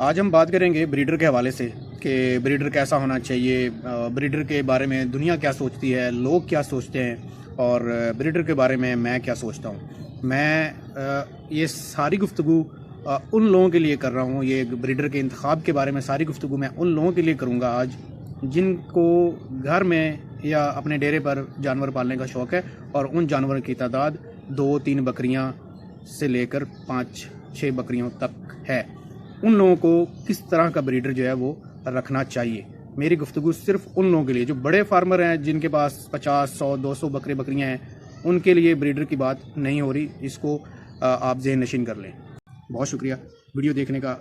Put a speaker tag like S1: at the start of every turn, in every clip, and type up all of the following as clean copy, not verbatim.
S1: आज हम बात करेंगे ब्रीडर के हवाले से कि ब्रीडर कैसा होना चाहिए, ब्रीडर के बारे में दुनिया क्या सोचती है, लोग क्या सोचते हैं और ब्रीडर के बारे में मैं क्या सोचता हूँ। ये सारी गुफ्तगू उन लोगों के लिए कर रहा हूँ। ये ब्रीडर के इंतखाब के बारे में सारी गुफ्तगू मैं उन लोगों के लिए करूँगा आज जिनको घर में या अपने डेरे पर जानवर पालने का शौक़ है और उन जानवरों की तादाद 2-3 बकरियाँ से लेकर 5-6 बकरियों तक है। उन लोगों को किस तरह का ब्रीडर जो है वो रखना चाहिए। मेरी गुफ्तगू सिर्फ उन लोगों के लिए जो बड़े फार्मर हैं, जिनके पास 50, 100, 200 बकरियां हैं, उनके लिए ब्रीडर की बात नहीं हो रही। इसको आप ज़हन नशीन कर लें। बहुत शुक्रिया वीडियो देखने का।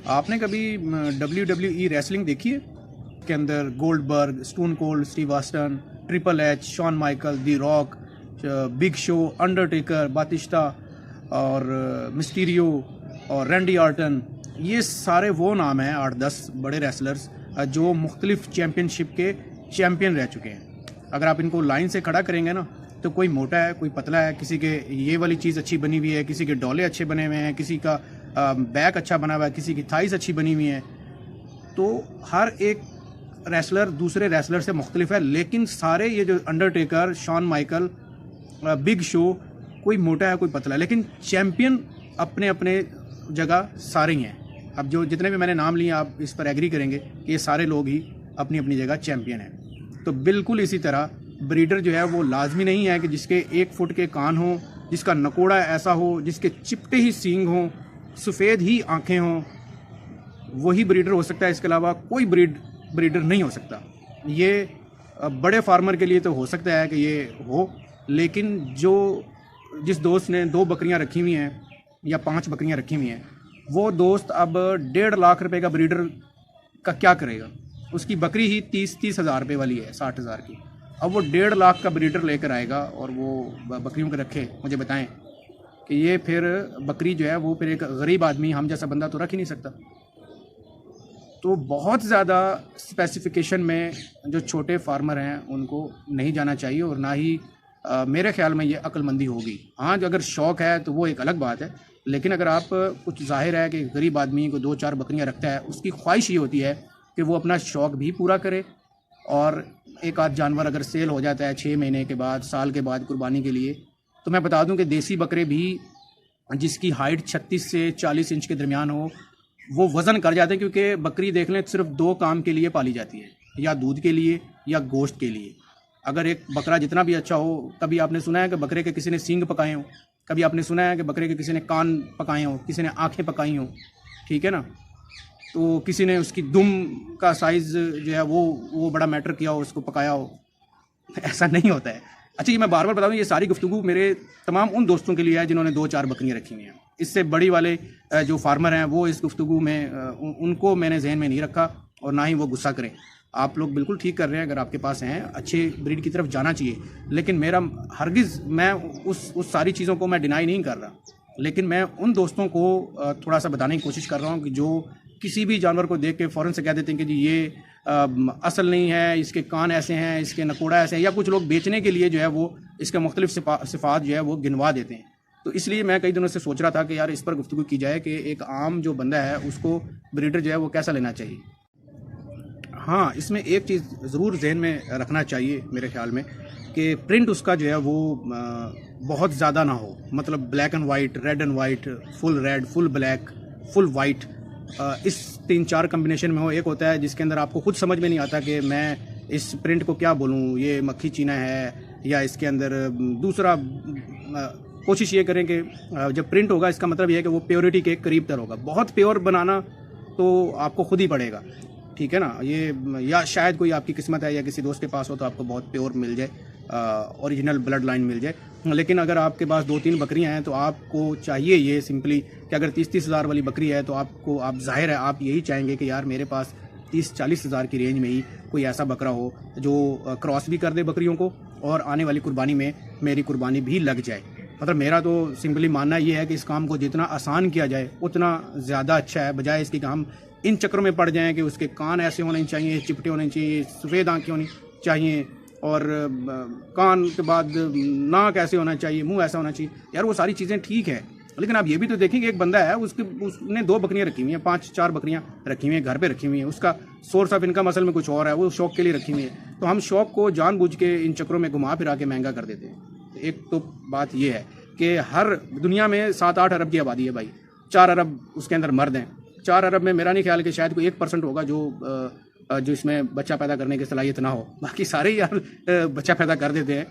S1: आपने कभी WWE रेसलिंग देखी है? के अंदर Goldberg, Stone Cold Steve Austin, Triple H, Shawn Michael, the Rock, Big Show, Undertaker, Batista और मिस्टीरियो और रैंडी ऑर्टन, ये सारे वो नाम हैं 8-10 बड़े रेसलर्स जो मुख्तलिफ चैम्पियनशिप के चैम्पियन रह चुके हैं। अगर आप इनको लाइन से खड़ा करेंगे ना, तो कोई मोटा है, कोई पतला है, किसी के ये वाली चीज़ अच्छी बनी हुई है, किसी के डोले अच्छे बने हुए हैं, किसी का बैक अच्छा बना हुआ है, किसी की थाइस अच्छी बनी हुई है। तो हर एक रेसलर दूसरे रेसलर से मुख्तलिफ है, लेकिन सारे ये जो Undertaker, Shawn Michael, Big Show, कोई मोटा है, कोई पतला है, लेकिन चैम्पियन अपने अपने जगह सारे ही हैं। अब जो जितने भी मैंने नाम लिए, आप इस पर एग्री करेंगे कि ये सारे लोग ही अपनी अपनी जगह चैम्पियन हैं। तो बिल्कुल इसी तरह ब्रीडर जो है वो लाजमी नहीं है कि जिसके 1 फुट के कान हों, जिसका नकोड़ा ऐसा हो, जिसके चिपटे ही सींग हों, सफ़ेद ही आँखें हों, वही ब्रीडर हो सकता है। इसके अलावा कोई ब्रीडर नहीं हो सकता। ये बड़े फार्मर के लिए तो हो सकता है कि ये हो, लेकिन जिस दोस्त ने 2 बकरियां रखी हुई हैं या 5 बकरियां रखी हुई हैं, वो दोस्त अब 1.5 लाख रुपए का ब्रीडर का क्या करेगा? उसकी बकरी ही 30 हज़ार रुपये वाली है, 60 हज़ार की। अब वो 1.5 लाख का ब्रीडर लेकर आएगा और वो बकरियों को रखे। मुझे बताएं कि ये फिर बकरी जो है वो फिर एक गरीब आदमी, हम जैसा बंदा तो रख ही नहीं सकता। तो बहुत ज़्यादा स्पेसिफिकेशन में जो छोटे फार्मर हैं उनको नहीं जाना चाहिए, और ना ही मेरे ख्याल में ये अक्लमंदी होगी। हाँ, जो अगर शौक़ है तो वो एक अलग बात है, लेकिन अगर आप कुछ ज़ाहिर है कि गरीब आदमी को 2-4 बकरियां रखता है, उसकी ख्वाहिश ये होती है कि वो अपना शौक़ भी पूरा करे, और एक आध जानवर अगर सेल हो जाता है 6 महीने के बाद, साल के बाद कुर्बानी के लिए, तो मैं बता दूं कि देसी बकरे भी जिसकी हाइट 36 से 40 इंच के दरमियान हो, वो वज़न कर जाते हैं। क्योंकि बकरी देख लें सिर्फ 2 काम के लिए पाली जाती है, या दूध के लिए या गोश्त के लिए। अगर एक बकरा जितना भी अच्छा हो, कभी आपने सुना है कि बकरे के किसी ने सींग पकाए हों? कभी आपने सुना है कि बकरे के किसी ने कान पकाए हों, किसी ने आंखें पकाई हों? ठीक है ना? तो किसी ने उसकी दुम का साइज़ जो है वो बड़ा मैटर किया हो, उसको पकाया हो? ऐसा नहीं होता है। अच्छा, ये मैं बार बार बता दूं, ये सारी गुफ्तगू मेरे तमाम उन दोस्तों के लिए है जिन्होंने 2-4 बकरियां रखी हुई हैं। इससे बड़ी वाले जो फार्मर हैं वो इस गुफ्तगू में उनको मैंने जहन में नहीं रखा, और ना ही वो गुस्सा करें। आप लोग बिल्कुल ठीक कर रहे हैं, अगर आपके पास हैं, अच्छे ब्रीड की तरफ जाना चाहिए। लेकिन मेरा हरगिज़, मैं उस सारी चीज़ों को मैं डिनाई नहीं कर रहा, लेकिन मैं उन दोस्तों को थोड़ा सा बताने की कोशिश कर रहा हूँ कि जो किसी भी जानवर को देख के फ़ौरन से कह देते हैं कि जी ये असल नहीं है, इसके कान ऐसे हैं, इसके नकोड़ा ऐसे हैं, या कुछ लोग बेचने के लिए जो है वो इसके मुख्तलिफ सिफ़ात जो है वो गिनवा देते हैं। तो इसलिए मैं कई दिनों से सोच रहा था कि यार इस पर गुफ्तगू की जाए कि एक आम जो बंदा है उसको ब्रीडर जो है वो कैसा लेना चाहिए। हाँ, इसमें एक चीज़ ज़रूर जहन में रखना चाहिए मेरे ख्याल में, कि प्रिंट उसका जो है वो बहुत ज़्यादा ना हो। मतलब black and white, red and white, full red, full black, full white, इस 3-4 कम्बिनेशन में हो। एक होता है जिसके अंदर आपको खुद समझ में नहीं आता कि मैं इस प्रिंट को क्या बोलूँ, ये मक्खी चीना है या इसके अंदर दूसरा। कोशिश ये करें कि जब प्रिंट होगा, इसका मतलब ये है कि वो प्योरिटी के करीब तर होगा। बहुत प्योर बनाना तो आपको खुद ही पड़ेगा, ठीक है ना? ये या शायद कोई आपकी किस्मत है या किसी दोस्त के पास हो तो आपको बहुत प्योर मिल जाए, ओरिजिनल ब्लड लाइन मिल जाए। लेकिन अगर आपके पास 2-3 बकरियां हैं तो आपको चाहिए ये सिंपली कि अगर 30-30 हज़ार वाली बकरी है तो आप जाहिर है आप यही चाहेंगे कि यार मेरे पास 30-40 हज़ार की रेंज में ही कोई ऐसा बकरा हो जो क्रॉस भी कर दे बकरियों को, और आने वाली कुर्बानी में मेरी कुर्बानी भी लग जाए। मतलब मेरा तो सिंपली मानना ये है कि इस काम को जितना आसान किया जाए उतना ज़्यादा अच्छा है, बजाय इसकी कि हम इन चक्रों में पड़ जाएं कि उसके कान ऐसे होने चाहिए, चिपटे होने चाहिए, सफ़ेद आंखें होनी चाहिए, और कान के बाद नाक ऐसे होना चाहिए, मुंह ऐसा होना चाहिए। यार वो सारी चीज़ें ठीक है, लेकिन आप ये भी तो देखें कि एक बंदा है, उसने 2 बकरियां रखी हुई हैं, 5-4 बकरियां रखी हुई हैं, घर पे रखी हुई हैं, उसका सोर्स ऑफ इनकम असल में कुछ और है, वो शौक के लिए रखी हुई है। तो हम शौक को जानबूझ के इन चक्करों में घुमा फिरा के महंगा कर देते हैं। एक तो बात ये है कि हर दुनिया में 7-8 अरब की आबादी है भाई, 4 अरब उसके अंदर मर्द हैं। 4 अरब में मेरा नहीं ख्याल कि शायद कोई 1% होगा जो इसमें बच्चा पैदा करने की सलाहियत ना हो, बाकी सारे ही यार बच्चा पैदा कर देते हैं।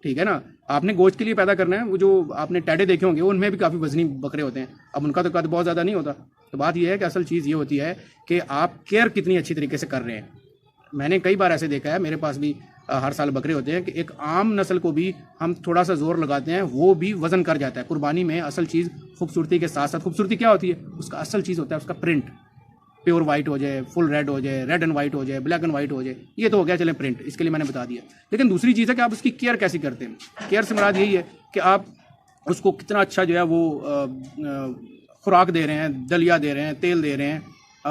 S1: ठीक है ना, आपने गोश्त के लिए पैदा करना है, वो जो आपने टैडे देखे होंगे उनमें भी काफ़ी वजनी बकरे होते हैं, अब उनका तो कद बहुत ज़्यादा नहीं होता। तो बात ये है कि असल चीज़ ये होती है कि आप केयर कितनी अच्छी तरीके से कर रहे हैं। मैंने कई बार ऐसे देखा है, मेरे पास भी हर साल बकरे होते हैं कि एक आम नस्ल को भी हम थोड़ा सा जोर लगाते हैं, वो भी वजन कर जाता है। कुर्बानी में असल चीज़ खूबसूरती के साथ साथ, खूबसूरती क्या होती है, उसका असल चीज़ होता है उसका प्रिंट, प्योर वाइट हो जाए, फुल रेड हो जाए, रेड एंड वाइट हो जाए, ब्लैक एंड वाइट हो जाए, ये तो हो गया चले प्रिंट, इसके लिए मैंने बता दिया। लेकिन दूसरी चीज़ है कि आप उसकी केयर कैसी करते हैं। केयर से मुराद यही है कि आप उसको कितना अच्छा जो है वो खुराक दे रहे हैं, दलिया दे रहे हैं, तेल दे रहे हैं,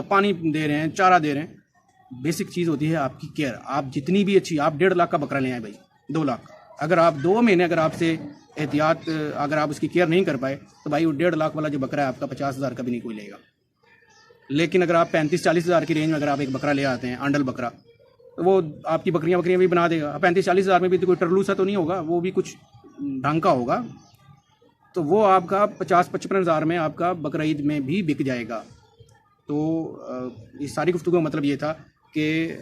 S1: पानी दे रहे हैं, चारा दे रहे हैं। बेसिक चीज़ होती है आपकी केयर। आप जितनी भी अच्छी, आप 1.5 लाख का बकरा ले आए भाई, 2 लाख, अगर आप 2 महीने अगर आपसे एहतियात, अगर आप उसकी केयर नहीं कर पाए तो भाई वो 1.5 लाख वाला जो बकरा है आपका 50,000 का भी नहीं कोई लेगा। लेकिन अगर आप 35-40 हज़ार की रेंज में अगर आप एक बकरा ले आते हैं, आंडल बकरा, तो वो आपकी बकरियां भी बना देगा। 35-40 हज़ार में भी तो कोई टरलू सा तो नहीं होगा, वो भी कुछ ढंग का होगा, तो वो आपका 50-55 हज़ार में आपका बकरा ईद में भी बिक जाएगा। तो इस सारी गुफ्तगू का मतलब ये था कि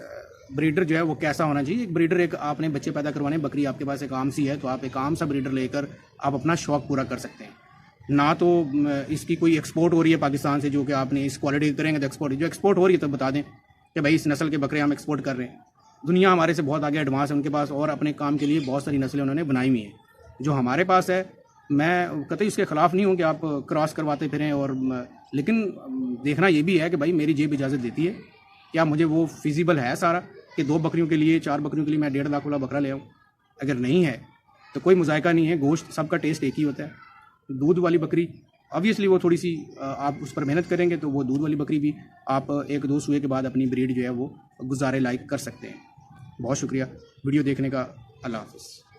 S1: ब्रीडर जो है वो कैसा होना चाहिए। एक ब्रीडर, एक आपने बच्चे पैदा करवाने, बकरी आपके पास एक आम सी है, तो आप एक आम सा ब्रीडर लेकर आप अपना शौक़ पूरा कर सकते हैं। ना तो इसकी कोई एक्सपोर्ट हो रही है पाकिस्तान से, जो कि आपने इस क्वालिटी करेंगे तो एक्सपोर्ट, जो एक्सपोर्ट हो रही है तो बता दें कि भाई इस नस्ल के बकरे हम एक्सपोर्ट कर रहे हैं। दुनिया हमारे से बहुत आगे एडवांस है, उनके पास और अपने काम के लिए बहुत सारी नस्लें उन्होंने बनाई हुई हैं। जो हमारे पास है, मैं कतई उसके ख़िलाफ़ नहीं हूँ कि आप क्रॉस करवाते फिरें, और लेकिन देखना ये भी है कि भाई मेरी जेब इजाज़त देती है, क्या मुझे वो फिजिबल है सारा कि 2 बकरियों के लिए, 4 बकरियों के लिए मैं 1.5 लाख वाला बकरा ले आऊँ। अगर नहीं है तो कोई मुज़ायका नहीं है, गोश्त सबका टेस्ट एक ही होता है। दूध वाली बकरी ऑब्वियसली वो थोड़ी सी आप उस पर मेहनत करेंगे तो वो दूध वाली बकरी भी आप 1-2 सूए के बाद अपनी ब्रीड जो है वो गुजारे लायक कर सकते हैं। बहुत शुक्रिया वीडियो देखने का। अल्लाह हाफ़िज़।